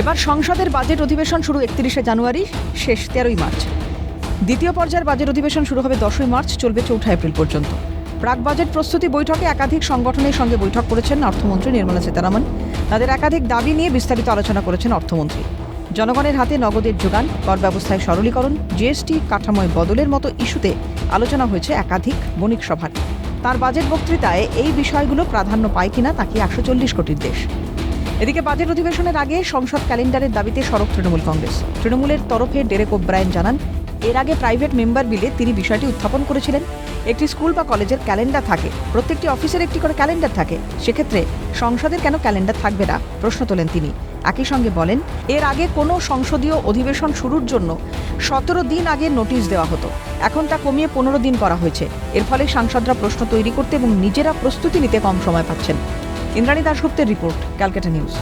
এবার সংসদের বাজেট অধিবেশন শুরু 31শে জানুয়ারি, শেষ 13ই মার্চ। দ্বিতীয় পর্যায়ের বাজেট অধিবেশন শুরু হবে 10ই মার্চ, চলবে 4 এপ্রিল পর্যন্ত। প্রাক বাজেট প্রস্তুতি বৈঠকে একাধিক সংগঠনের সঙ্গে বৈঠক করেছেন অর্থমন্ত্রী নির্মলা সীতারামন। তাদের একাধিক দাবি নিয়ে বিস্তারিত আলোচনা করেছেন অর্থমন্ত্রী। জনগণের হাতে নগদের যোগান, কর ব্যবস্থায় সরলীকরণ, জিএসটি কাঠামোয় বদলের মতো ইস্যুতে আলোচনা হয়েছে একাধিক বণিক সভার। তার বাজেট বক্তৃতায় এই বিষয়গুলো প্রাধান্য পায় কিনা তাকে 140 কোটির দেশ। এদিকে বাজেট অধিবেশনের আগে সংসদ ক্যালেন্ডারের দাবিতে সরব তৃণমূল কংগ্রেস। তৃণমূলের তরফে ডেরেক ওব্রায়েন জানান, এর আগে প্রাইভেট মেম্বার বিলে তিনি বিষয়টি উত্থাপন করেছিলেন। একটি স্কুল বা কলেজের ক্যালেন্ডার থাকে, প্রত্যেকটি অফিসের একটি করে ক্যালেন্ডার থাকে, সেক্ষেত্রে সংসদের কেন ক্যালেন্ডার থাকবে না, প্রশ্ন তোলেন তিনি। একই সঙ্গে বলেন, এর আগে কোনো সংসদীয় অধিবেশন শুরুর জন্য 17 দিন আগে নোটিশ দেওয়া হতো, এখন তা কমিয়ে 15 দিন করা হয়েছে। এর ফলে সাংসদরা প্রশ্ন তৈরি করতে এবং নিজেরা প্রস্তুতি নিতে কম সময় পাচ্ছেন। ইন্দ্রাণী দাশগুপ্তের রিপোর্ট, ক্যালকাটা নিউজ।